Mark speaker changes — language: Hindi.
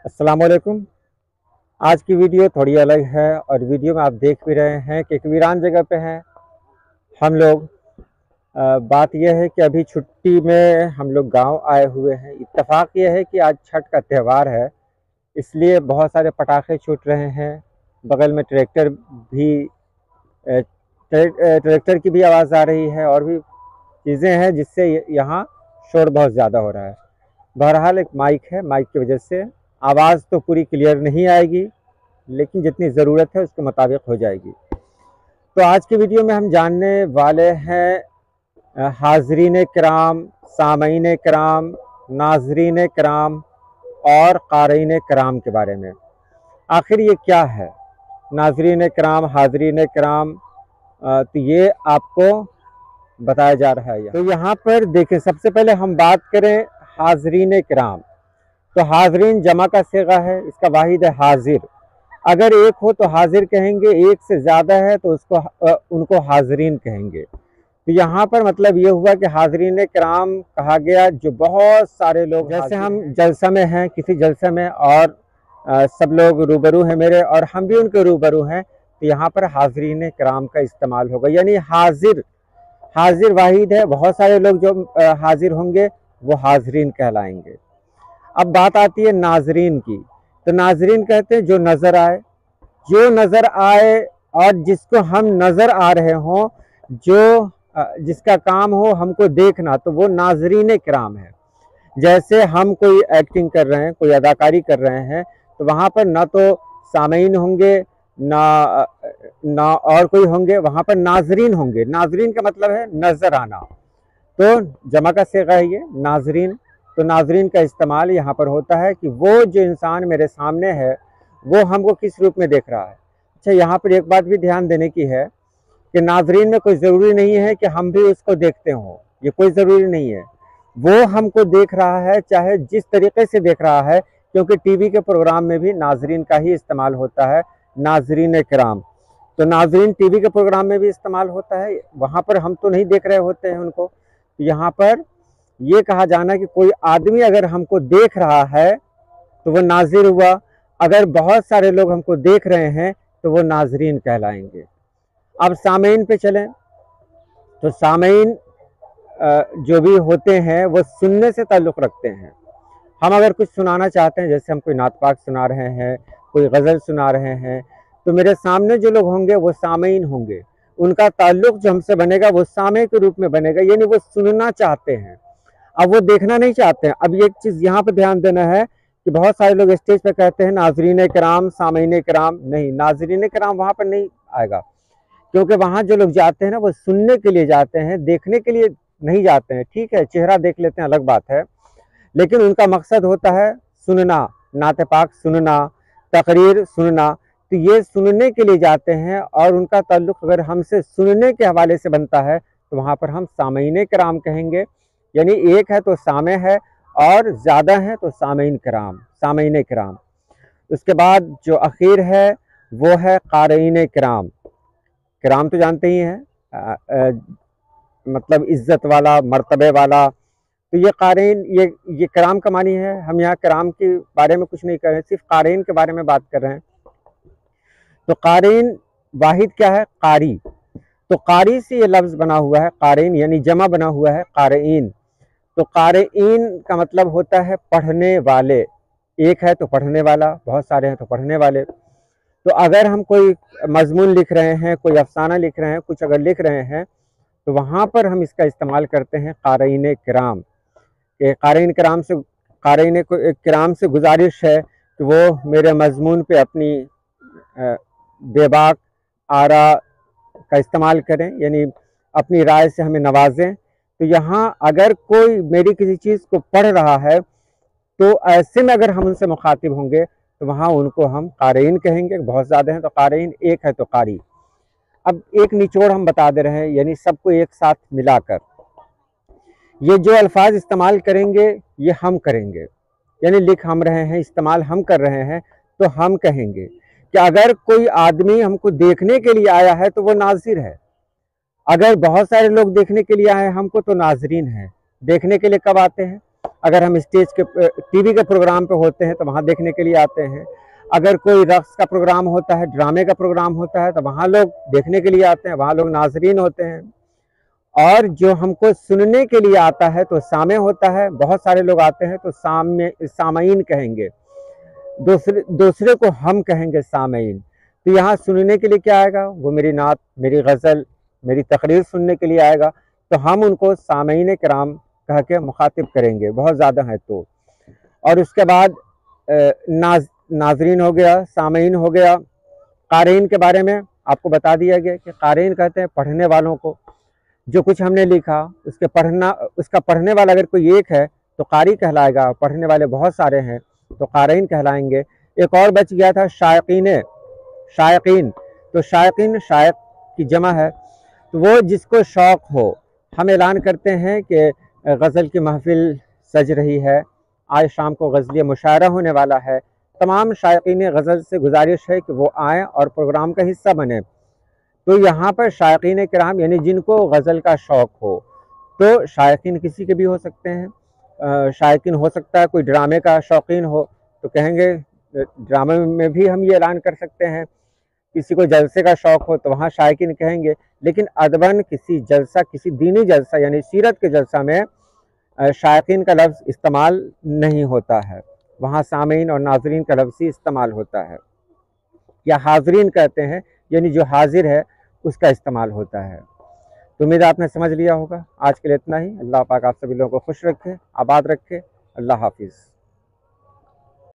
Speaker 1: अस्सलाम वालेकुम। आज की वीडियो थोड़ी अलग है और वीडियो में आप देख भी रहे हैं कि एक वीरान जगह पे हैं हम लोग। बात यह है कि अभी छुट्टी में हम लोग गांव आए हुए हैं। इत्तेफाक यह है कि आज छठ का त्यौहार है, इसलिए बहुत सारे पटाखे छूट रहे हैं। बगल में ट्रैक्टर भी ट्रैक्टर की भी आवाज़ आ रही है और भी चीज़ें हैं जिससे यहाँ शोर बहुत ज़्यादा हो रहा है। बहरहाल एक माइक है, माइक की वजह से आवाज़ तो पूरी क्लियर नहीं आएगी, लेकिन जितनी ज़रूरत है उसके मुताबिक हो जाएगी। तो आज की वीडियो में हम जानने वाले हैं हाज़रीन किराम, सामईन किराम, नाज़रीन किराम और क़ारीन किराम के बारे में। आखिर ये क्या है नाज़रीन किराम, हाज़रीन किराम? तो ये आपको बताया जा रहा है। तो यहाँ पर देखें, सबसे पहले हम बात करें हाज़रीन किराम। तो हाज़रीन जमा का सिगा है, इसका वाहिद है हाजिर। अगर एक हो तो हाजिर कहेंगे, एक से ज़्यादा है तो उनको हाज़रीन कहेंगे। तो यहाँ पर मतलब ये हुआ कि हाज़रीन किराम कहा गया जो बहुत सारे लोग, जैसे हम जलसा में हैं, किसी जलसे में, और सब लोग रूबरू हैं मेरे और हम भी उनके रूबरू हैं, तो यहाँ पर हाज़रीन किराम का इस्तेमाल होगा। यानी हाजिर, हाजिर वाहिद है, बहुत सारे लोग जो हाजिर होंगे वो हाज़रीन कहलाएंगे। अब बात आती है नाजरीन की। तो नाजरीन कहते हैं जो नज़र आए, जो नज़र आए और जिसको हम नज़र आ रहे हों, जो जिसका काम हो हमको देखना, तो वो नाजरीन किराम है। जैसे हम कोई एक्टिंग कर रहे हैं, कोई अदाकारी कर रहे हैं, तो वहाँ पर ना तो सामीन होंगे, ना और कोई होंगे, वहाँ पर नाजरीन होंगे। नाजरीन का मतलब है नज़र आना। तो जमा का सिगा है ये नाजरीन। तो नाजरीन का इस्तेमाल यहाँ पर होता है कि वो जो इंसान मेरे सामने है वो हमको किस रूप में देख रहा है। अच्छा, यहाँ पर एक बात भी ध्यान देने की है कि नाजरीन में कोई ज़रूरी नहीं है कि हम भी उसको देखते हों, ये कोई ज़रूरी नहीं है। वो हमको देख रहा है चाहे जिस तरीके से देख रहा है, क्योंकि टीवी के प्रोग्राम में भी नाजरीन का ही इस्तेमाल होता है, नाजरीन किराम। तो नाजरीन टीवी के प्रोग्राम में भी इस्तेमाल होता है, वहाँ पर हम तो नहीं देख रहे होते हैं उनको। तो यहाँ पर ये कहा जाना कि कोई आदमी अगर हमको देख रहा है तो वो नाजिर हुआ, अगर बहुत सारे लोग हमको देख रहे हैं तो वो नाजरीन कहलाएंगे। अब सामीन पे चलें। तो सामीन जो भी होते हैं वो सुनने से ताल्लुक़ रखते हैं। हम अगर कुछ सुनाना चाहते हैं, जैसे हम कोई नात पाक सुना रहे हैं, कोई गज़ल सुना रहे हैं, तो मेरे सामने जो लोग होंगे वो सामीन होंगे। उनका ताल्लुक़ जो हमसे बनेगा वो सामे के रूप में बनेगा, यानी वो सुनना चाहते हैं, अब वो देखना नहीं चाहते हैं। अब एक चीज़ यहाँ पर ध्यान देना है कि बहुत सारे लोग स्टेज पे कहते हैं नाजरीन किराम, सामीन किराम। नहीं, नाजरीन किराम वहाँ पर नहीं आएगा, क्योंकि वहाँ जो लोग जाते हैं ना वो सुनने के लिए जाते हैं, देखने के लिए नहीं जाते हैं। ठीक है, चेहरा देख लेते हैं अलग बात है, लेकिन उनका मकसद होता है सुनना, नात पाक सुनना, तकरीर सुनना। तो ये सुनने के लिए जाते हैं और उनका ताल्लुक़ अगर हमसे सुनने के हवाले से बनता है तो वहाँ पर हम सामीन किराम कहेंगे। यानी एक है तो सामे है और ज़्यादा है तो सामीन किराम, सामीन किराम। उसके बाद जो आखिर है वो है क़ारीन किराम। किराम तो जानते ही हैं, मतलब इज़्ज़त वाला, मर्तबे वाला। तो ये क़ारीन, ये किराम का मानी है। हम यहाँ किराम के बारे में कुछ नहीं कर रहे, सिर्फ क़ारीन के बारे में बात कर रहे हैं। तो क़ारीन वाहिद क्या है? कारी। तो कारी से ये लफ्ज़ बना हुआ है, क़ारीन यानी जमा बना हुआ है क़ारीन। तो क़ारीन का मतलब होता है पढ़ने वाले। एक है तो पढ़ने वाला, बहुत सारे हैं तो पढ़ने वाले। तो अगर हम कोई मज़मून लिख रहे हैं, कोई अफ़साना लिख रहे हैं, कुछ अगर लिख रहे हैं, तो वहाँ पर हम इसका इस्तेमाल करते हैं क़ारीन किराम। कि क़ारीन किराम से गुजारिश है कि वो मेरे मज़मून पे अपनी बेबाक आरा का इस्तेमाल करें, यानी अपनी राय से हमें नवाजें। तो यहाँ अगर कोई मेरी किसी चीज़ को पढ़ रहा है तो ऐसे में अगर हम उनसे मुखातिब होंगे तो वहाँ उनको हम क़ारीन कहेंगे। बहुत ज़्यादा हैं तो क़ारीन, एक है तो कारी। अब एक निचोड़ हम बता दे रहे हैं, यानी सबको एक साथ मिलाकर ये जो अल्फाज इस्तेमाल करेंगे ये हम करेंगे, यानी लिख हम रहे हैं, इस्तेमाल हम कर रहे हैं। तो हम कहेंगे कि अगर कोई आदमी हमको देखने के लिए आया है तो वो नाजिर है। अगर बहुत सारे लोग देखने के लिए आए हैं हमको तो नाजरीन है। देखने के लिए कब आते हैं? अगर हम स्टेज के टीवी के प्रोग्राम पे होते हैं तो वहाँ देखने के लिए आते हैं। अगर कोई रक़्स का प्रोग्राम होता है, ड्रामे का प्रोग्राम होता है तो वहाँ लोग देखने के लिए आते हैं, वहाँ लोग नाज़रीन होते हैं। और जो हमको सुनने के लिए आता है तो सामे होता है, बहुत सारे लोग आते हैं तो सामईन कहेंगे, दूसरे को हम कहेंगे सामईन। तो यहाँ सुनने के लिए क्या आएगा, वो मेरी नात, मेरी गज़ल, मेरी तकरीर सुनने के लिए आएगा, तो हम उनको सामईन किराम कह के मुखातिब करेंगे, बहुत ज़्यादा है तो। और उसके बाद नाज़रीन हो गया, सामईन हो गया। क़ारीन के बारे में आपको बता दिया गया कि क़ारीन कहते हैं पढ़ने वालों को। जो कुछ हमने लिखा उसका पढ़ने वाला अगर कोई एक है तो क़ारी कहलाएगा, पढ़ने वाले बहुत सारे हैं तो क़ारीन कहलाएंगे। एक और बच गया था शायकीन। तो शायकीन शायक की जमा है, तो वो जिसको शौक़ हो। हम ऐलान करते हैं कि गज़ल की महफ़िल सज रही है, आज शाम को गज़लिया मुशायरा होने वाला है। तमाम शायकीन गज़ल से गुजारिश है कि वो आएँ और प्रोग्राम का हिस्सा बने। तो यहाँ पर शायकीन किराम यानी जिनको गज़ल का शौक़ हो, तो शायकीन किसी के भी हो सकते हैं। शायकीन हो सकता है कोई ड्रामे का शौकीन हो तो कहेंगे ड्रामे में भी हम ये ऐलान कर सकते हैं। किसी को जलसे का शौक़ हो तो वहाँ शायकीन कहेंगे। लेकिन अदबन किसी जलसा, किसी दीनी जलसा यानी सीरत के जलसा में शायकीन का लफ्ज़ इस्तेमाल नहीं होता है, वहाँ सामीन और नाज़रीन का लफ्ज़ ही इस्तेमाल होता है, या हाज़रीन कहते हैं यानी जो हाजिर है उसका इस्तेमाल होता है। तो उम्मीद आपने समझ लिया होगा। आज के लिए इतना ही। अल्लाह पाक आप सभी लोगों को खुश रखे, आबाद रखे। अल्लाह हाफिज़।